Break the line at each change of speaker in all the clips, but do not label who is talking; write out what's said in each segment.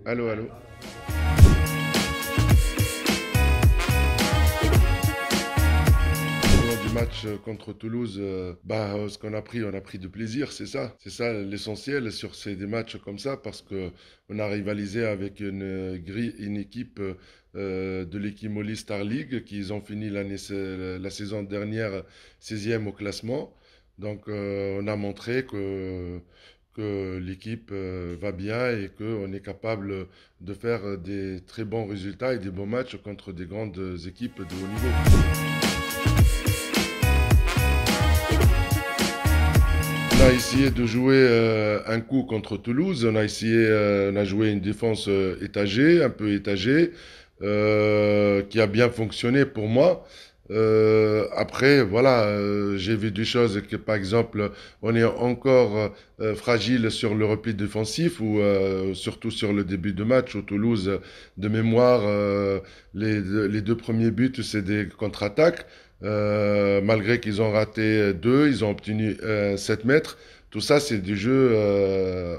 Allô, allô. Lors du match contre Toulouse, ce qu'on a pris, on a pris du plaisir, c'est ça. C'est ça l'essentiel sur des matchs comme ça, parce que on a rivalisé avec une équipe de l'équipe Molly Star League, qui ont fini la saison dernière 16e au classement. Donc on a montré que l'équipe va bien et qu'on est capable de faire des très bons résultats et des bons matchs contre des grandes équipes de haut niveau. On a essayé de jouer un coup contre Toulouse. On a joué une défense étagée, un peu étagée, qui a bien fonctionné pour moi. Après, voilà, j'ai vu des choses que, par exemple, on est encore fragile sur le repli défensif, ou surtout sur le début de match au Toulouse. De mémoire, les deux premiers buts, c'est des contre-attaques. Malgré qu'ils ont raté deux, ils ont obtenu 7 mètres. Tout ça, c'est du jeu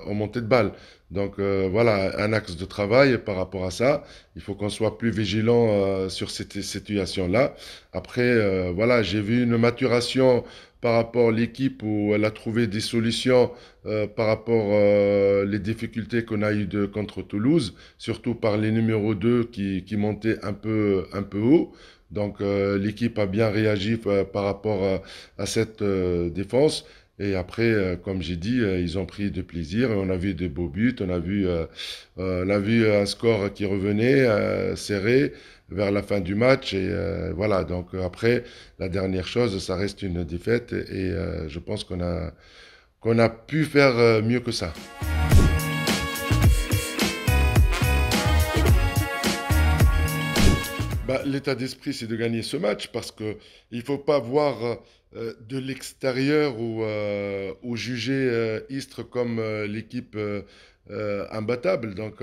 en montée de balle. Donc voilà, un axe de travail par rapport à ça. Il faut qu'on soit plus vigilant sur cette situation-là. Après, voilà, j'ai vu une maturation par rapport à l'équipe où elle a trouvé des solutions par rapport les difficultés qu'on a eues contre Toulouse, surtout par les numéros 2 qui montaient un peu haut. Donc l'équipe a bien réagi par rapport à cette défense. Et après, comme j'ai dit, ils ont pris de plaisir. On a vu de beaux buts. On a vu un score qui revenait serré vers la fin du match. Et voilà. Donc après, la dernière chose, ça reste une défaite. Et je pense qu'on a pu faire mieux que ça. L'état d'esprit, c'est de gagner ce match, parce que il faut pas voir de l'extérieur ou juger Istres comme l'équipe imbattable. Donc,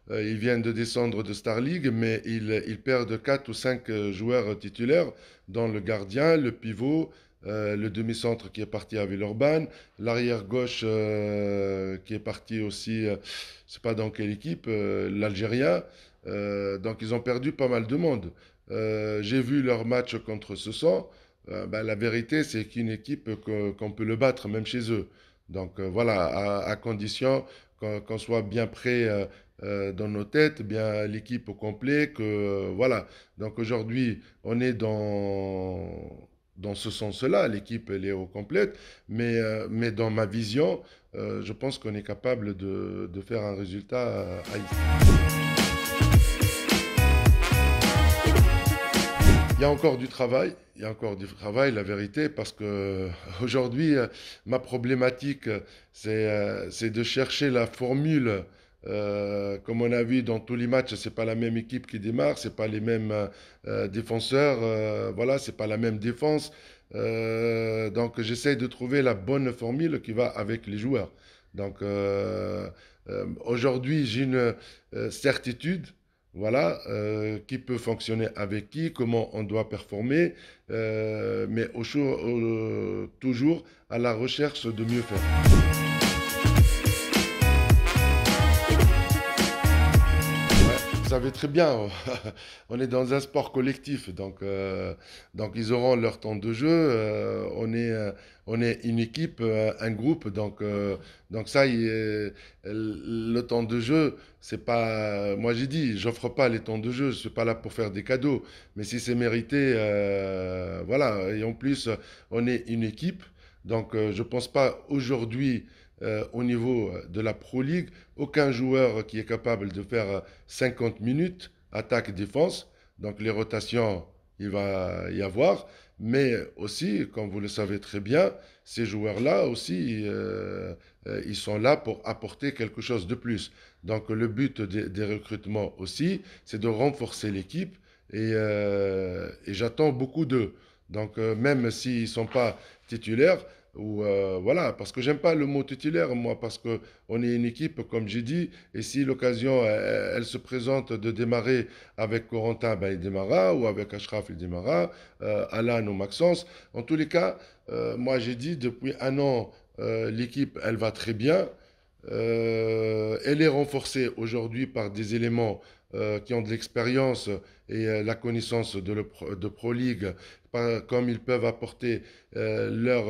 ils viennent de descendre de Star League, mais ils perdent 4 ou 5 joueurs titulaires, dont le gardien, le pivot, le demi-centre qui est parti à Villeurbanne, l'arrière gauche qui est parti aussi, je sais pas dans quelle équipe, l'Algérien. Donc ils ont perdu pas mal de monde. J'ai vu leur match contre Cesson. La vérité, c'est qu'une équipe qu'on peut le battre même chez eux. Donc voilà, à condition qu'on soit bien prêt dans nos têtes, bien l'équipe au complet, que voilà. Donc aujourd'hui, on est dans ce sens-là, l'équipe elle est au complète, mais dans ma vision, je pense qu'on est capable de faire un résultat à Istres. Il y a encore du travail, il y a encore du travail, la vérité, parce que aujourd'hui, ma problématique, c'est de chercher la formule. Comme on a vu dans tous les matchs, c'est pas la même équipe qui démarre, c'est pas les mêmes défenseurs, voilà, c'est pas la même défense. Donc j'essaie de trouver la bonne formule qui va avec les joueurs. Donc aujourd'hui, j'ai une certitude, voilà, qui peut fonctionner avec qui, comment on doit performer, mais toujours à la recherche de mieux faire. Ouais, vous savez très bien, on est dans un sport collectif, donc ils auront leur temps de jeu. On est une équipe, un groupe, donc ça, le temps de jeu, c'est pas. Moi, j'ai dit, j'offre pas les temps de jeu, je suis pas là pour faire des cadeaux, mais si c'est mérité, voilà. Et en plus, on est une équipe, donc je pense pas aujourd'hui. Au niveau de la Pro League, aucun joueur qui est capable de faire 50 minutes, attaque-défense. Donc les rotations, il va y avoir. Mais aussi, comme vous le savez très bien, ces joueurs-là aussi, ils sont là pour apporter quelque chose de plus. Donc le but des recrutements aussi, c'est de renforcer l'équipe, et j'attends beaucoup d'eux. Donc même s'ils ne sont pas titulaires, ou voilà, parce que j'aime pas le mot titulaire, moi, parce que on est une équipe, comme j'ai dit, et si l'occasion elle se présente de démarrer avec Corentin, ben, il démarrera, ou avec Ashraf, il démarrera, Alan ou Maxence. En tous les cas, moi j'ai dit depuis un an, l'équipe elle va très bien. Elle est renforcée aujourd'hui par des éléments qui ont de l'expérience et la connaissance de Pro League, comme ils peuvent apporter leur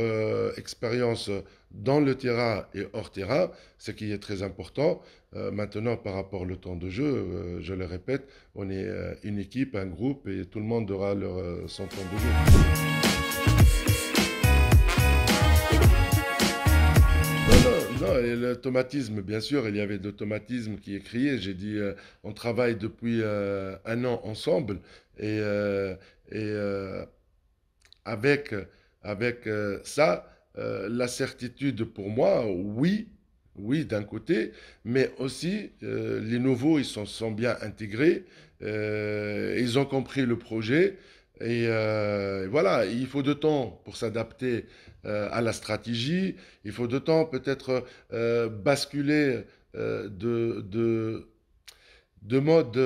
expérience dans le terrain et hors terrain, ce qui est très important. Maintenant, par rapport au temps de jeu, je le répète, on est une équipe, un groupe, et tout le monde aura son temps de jeu. Non, non, et l'automatisme, bien sûr, il y avait de l'automatisme qui est crié. J'ai dit, on travaille depuis un an ensemble et, avec, avec ça, la certitude pour moi, oui, oui, d'un côté, mais aussi les nouveaux, ils sont bien intégrés, ils ont compris le projet. Et voilà, il faut de temps pour s'adapter à la stratégie, il faut de temps peut-être basculer de mode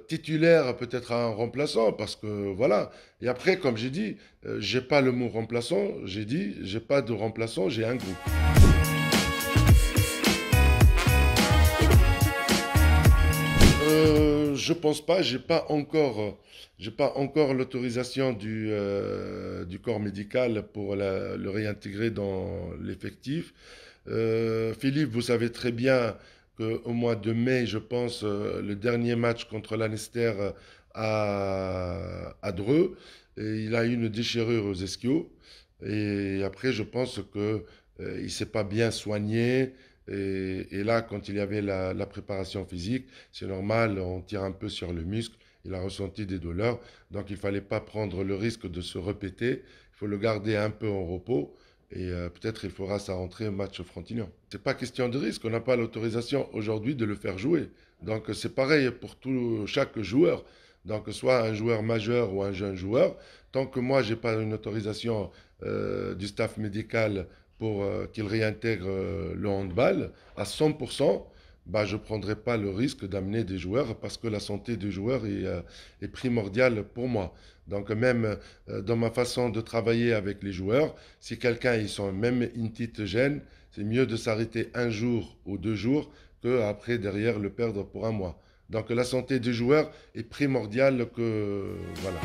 titulaire peut-être à un remplaçant, parce que voilà. Et après, comme j'ai dit, j'ai pas le mot remplaçant, j'ai dit, j'ai pas de remplaçant, j'ai un groupe. Je pense pas, j'ai pas encore l'autorisation du corps médical pour le réintégrer dans l'effectif. Philippe, vous savez très bien qu'au mois de mai, je pense, le dernier match contre l'Annester à Dreux, et il a eu une déchirure aux ischios. Et après, je pense que il s'est pas bien soigné. Et là, quand il y avait la préparation physique, c'est normal, on tire un peu sur le muscle. Il a ressenti des douleurs, donc il ne fallait pas prendre le risque de se répéter. Il faut le garder un peu en repos. Et peut-être il fera sa rentrée au match Frontignan. C'est pas question de risque, on n'a pas l'autorisation aujourd'hui de le faire jouer. Donc c'est pareil pour chaque joueur. Donc soit un joueur majeur ou un jeune joueur, tant que moi j'ai pas une autorisation du staff médical pour qu'il réintègre le handball à 100%, bah, je ne prendrai pas le risque d'amener des joueurs parce que la santé des joueurs est primordiale pour moi. Donc même dans ma façon de travailler avec les joueurs, si quelqu'un, ils sont même une petite gêne, c'est mieux de s'arrêter un jour ou 2 jours que après derrière le perdre pour un mois. Donc la santé des joueurs est primordiale que voilà.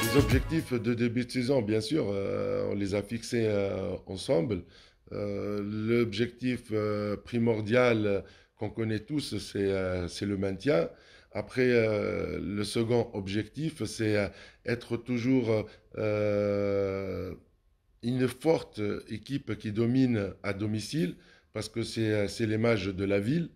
Les objectifs de début de saison, bien sûr, on les a fixés ensemble. L'objectif primordial qu'on connaît tous, c'est le maintien. Après, le second objectif, c'est être toujours une forte équipe qui domine à domicile, parce que c'est l'image de la ville.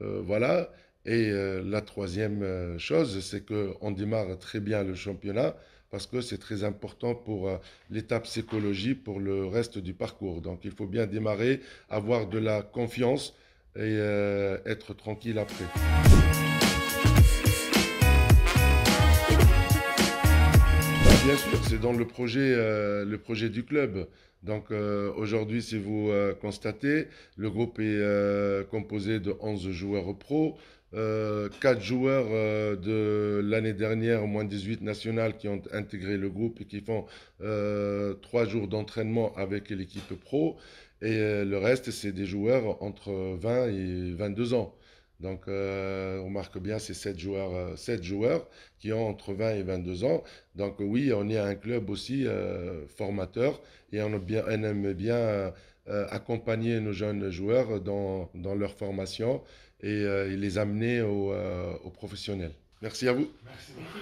Voilà. Et la troisième chose, c'est qu'on démarre très bien le championnat parce que c'est très important pour l'étape psychologie, pour le reste du parcours. Donc il faut bien démarrer, avoir de la confiance et être tranquille après. Bien sûr, c'est dans le projet du club. Donc aujourd'hui, si vous constatez, le groupe est composé de 11 joueurs pro, 4 joueurs de l'année dernière, au moins 18 nationales, qui ont intégré le groupe et qui font 3 jours d'entraînement avec l'équipe pro. Et le reste, c'est des joueurs entre 20 et 22 ans. Donc, on marque bien ces 7 joueurs qui ont entre 20 et 22 ans. Donc, oui, on est un club aussi formateur et on aime bien accompagner nos jeunes joueurs dans leur formation et les amener aux professionnels. Merci à vous.
Merci beaucoup.